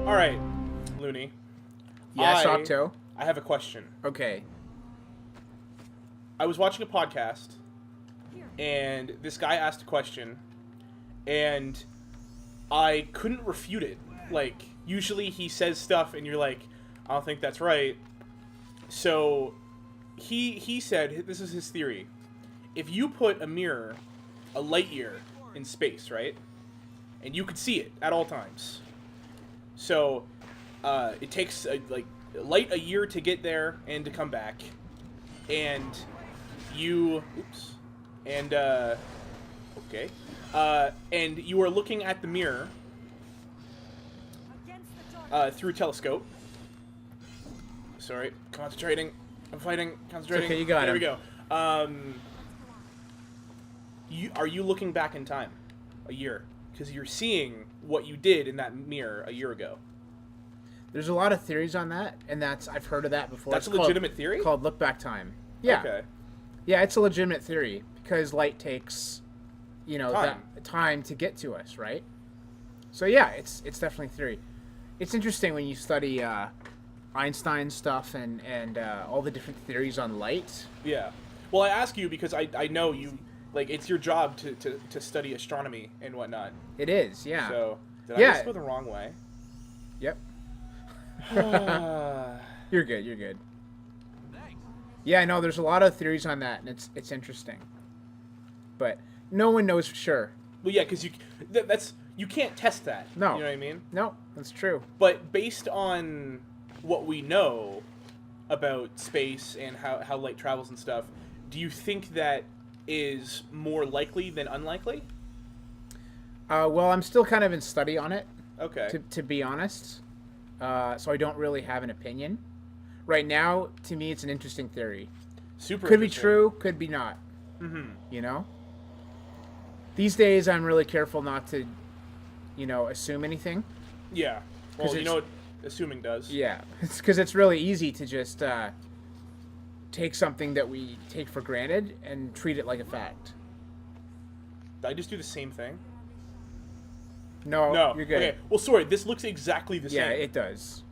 All right, Looney. Yes, Octo. I have a question. Okay. I was watching a podcast, and this guy asked a question, and I couldn't refute it. Like, usually he says stuff, and you're like, I don't think that's right. So, he said, this is his theory. If you put a mirror, a light year, in space, right? And you could see it at all times. So, it takes, light a year to get there and to come back. And you... Oops. And, okay. And you are looking at the mirror through a telescope. Sorry. Concentrating. I'm fighting. Concentrating. It's okay, you got There him. we go. Are you looking back in time? A year. Because you're seeing what you did in that mirror a year ago. There's a lot of theories on that, and I've heard of that before. That's a legitimate theory? Called look back time. Yeah. Okay. Yeah, it's a legitimate theory because light takes, Time. that time to get to us, right? So yeah, it's definitely theory. It's interesting when you study Einstein stuff and all the different theories on light. Yeah. Well, I ask you because I know you, like, it's your job to study astronomy and whatnot. It is, yeah. So, did I Yeah. just go the wrong way? Yep. You're good. You're good. Yeah, I know. There's a lot of theories on that, and it's interesting. But no one knows for sure. Well, yeah, because you can't test that. No. You know what I mean? No, that's true. But based on what we know about space and how light travels and stuff, do you think that is more likely than unlikely? Well, I'm still kind of in study on it. Okay. To be honest, so I don't really have an opinion. Right now, to me, it's an interesting theory. Super. Could be interesting. true, could be not. Mm-hmm. You know? These days, I'm really careful not to, assume anything. Yeah. 'Cause Well, you know what assuming does. Yeah. It's because it's really easy to just take something that we take for granted and treat it like a fact. Did I just do the same thing? No, No. you're good. Okay. Well, sorry. This looks exactly the Yeah, same. it does.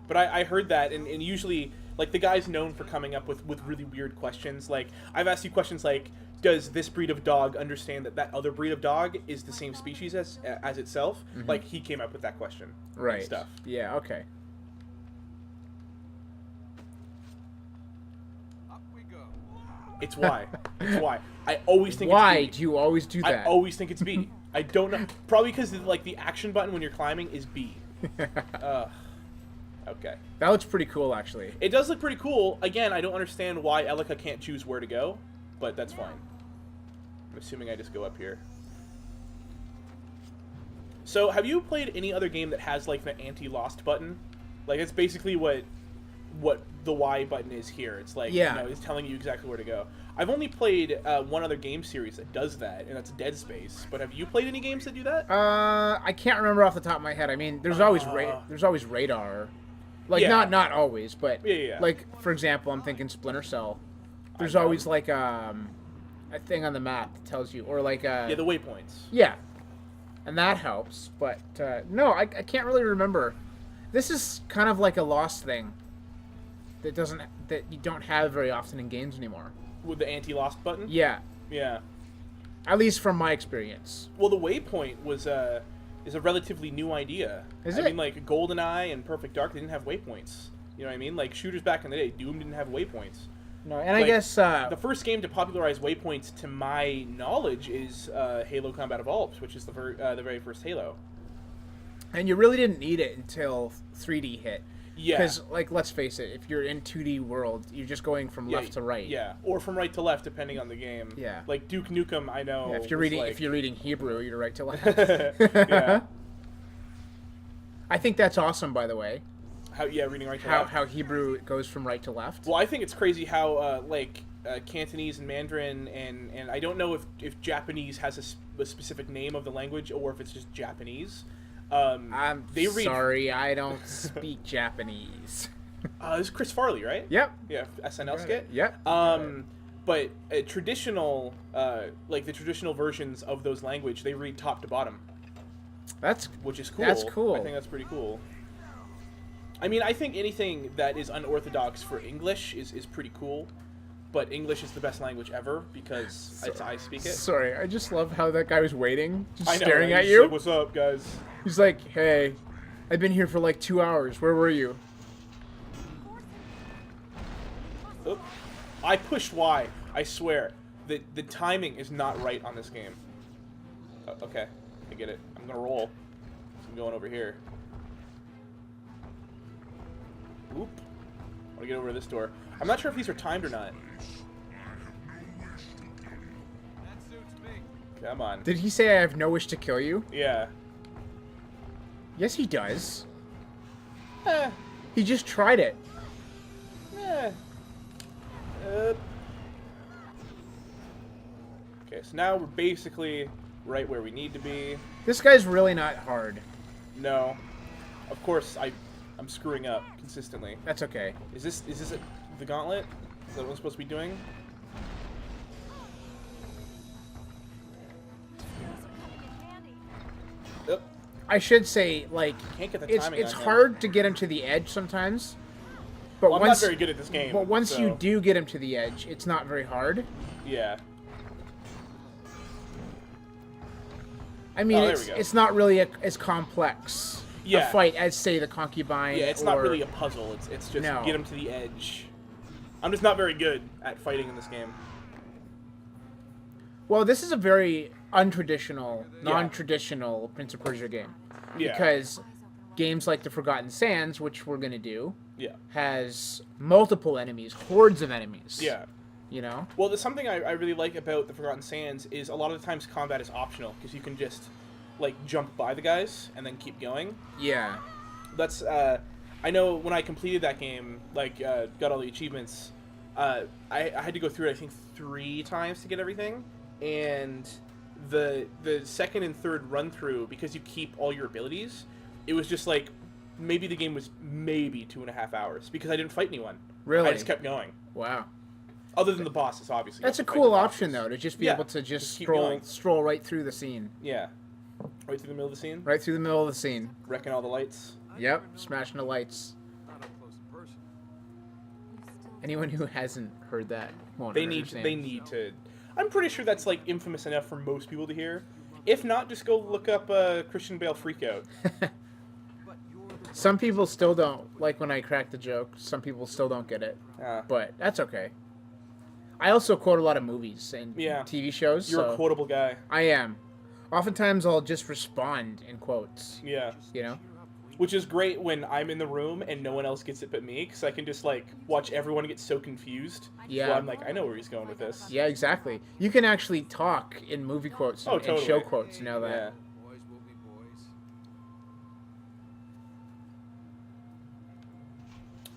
But I heard that, and usually, like, the guy's known for coming up with really weird questions. Like, I've asked you questions like, does this breed of dog understand that other breed of dog is the same species as itself? Mm-hmm. Like, he came up with that question. Right. And stuff. Yeah, okay. It's why. It's why. I always think Why it's B. do you always do that? I always think it's B. I don't know. Probably because, like, the action button when you're climbing is B. Okay. That looks pretty cool, actually. It does look pretty cool. Again, I don't understand why Elika can't choose where to go, but that's fine. I'm assuming I just go up here. So, have you played any other game that has, like, the anti-lost button? Like, it's basically what the Y button is here. It's like, Yeah. it's telling you exactly where to go. I've only played one other game series that does that, and that's Dead Space. But have you played any games that do that? I can't remember off the top of my head. I mean, there's always radar. Like, Yeah. not always, but Yeah. like, for example, I'm thinking Splinter Cell. There's I know. always like a thing on the map that tells you, or like Yeah, the waypoints. yeah, and that helps. But no, I can't really remember. This is kind of like a lost thing that you don't have very often in games anymore. With the anti-lost button? Yeah, Yeah. at least from my experience. Well, the waypoint is a relatively new idea. Is I it? mean, like, GoldenEye and Perfect Dark, they didn't have waypoints. You know what I mean? Like, shooters back in the day, Doom didn't have waypoints. No, and I Like, guess the first game to popularize waypoints, to my knowledge, is Halo Combat Evolved, which is the very first Halo. and you really didn't need it until 3D hit. Yeah. Because, like, let's face it, if you're in 2D world, you're just going from left to right. Yeah, or from right to left, depending on the game. Yeah. Like Duke Nukem, I know. Yeah, if you're reading Hebrew, you're right to left. Yeah. I think that's awesome, by the way. Reading right to left. How Hebrew goes from right to left. Well, I think it's crazy how Cantonese and Mandarin and I don't know if Japanese has a specific name of the language or if it's just Japanese. I'm they read. sorry, I don't speak Japanese. This is Chris Farley, right? Yep. Yeah, SNL skit. Yep. But traditional, like the traditional versions of those language, they read top to bottom. which is cool. That's cool. I think that's pretty cool. I mean, I think anything that is unorthodox for English is pretty cool, but English is the best language ever because I speak it. Sorry, I just love how that guy was waiting, just I know, staring right? at He's you. like, what's up, guys? He's like, hey, I've been here for like 2 hours. Where were you? Oop. I pushed Y. I swear. The timing is not right on this game. Okay. I get it. I'm gonna roll. So I'm going over here. Oop. I wanna get over to this door. I'm not sure if these are timed or not. Come on. Did he say I have no wish to kill you? Yeah. Yes, he does. Eh. He just tried it. Eh. Okay, so now we're basically right where we need to be. This guy's really not hard. No. Of course, I'm screwing up consistently. That's okay. Is this the gauntlet? Is that what I'm supposed to be doing? Yep. I should say, like, Can't get the it's timing on him. hard to get him to the edge sometimes. But Well, I'm once not very good at this game. but once so, you do get him to the edge, it's not very hard. Yeah. I mean, Oh, there we go. it's not really as complex Yeah. a fight as, say, the concubine. Yeah, it's or... not really a puzzle. It's just No. get him to the edge. I'm just not very good at fighting in this game. Well, this is a very untraditional, non-traditional Prince of Persia game. Yeah. Because games like the Forgotten Sands, which we're going to do, Yeah. has multiple enemies, hordes of enemies. Yeah. You know? Well, there's something I really like about the Forgotten Sands is a lot of the times combat is optional because you can just like jump by the guys and then keep going. Yeah. That's I know when I completed that game, like got all the achievements, I had to go through it I think 3 times to get everything, and the second and third run through, because you keep all your abilities, it was just like maybe the game was maybe 2.5 hours because I didn't fight anyone. Really? I just kept going. Wow. Other than the bosses, obviously. That's You a have to fight cool the option, bosses. though, to just be Yeah, able to just just keep going. stroll right through the scene. Yeah. Right through the middle of the scene. Right through the middle of the scene. Wrecking all the lights. Yep, smashing the lights. Anyone who hasn't heard that won't understand. They need to. I'm pretty sure that's like infamous enough for most people to hear. If not, just go look up Christian Bale Freakout. Some people still don't, like when I crack the joke, some people still don't get it. Ah. But that's okay. I also quote a lot of movies and TV shows. You're so a quotable guy. I am. Oftentimes I'll just respond in quotes. Yeah. You know? Which is great when I'm in the room and no one else gets it but me, because I can just like watch everyone get so confused. Yeah. So I'm like, I know where he's going with this. Yeah, exactly. You can actually talk in movie quotes and, and show quotes, you know that. Yeah. Boys will be boys.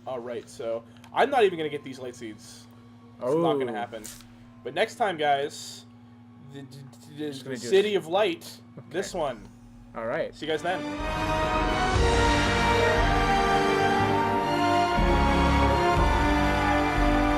All right, so I'm not even gonna get these light seeds. It's not gonna happen. But next time, guys, the City of Light. Okay. This one. All right. See you guys then.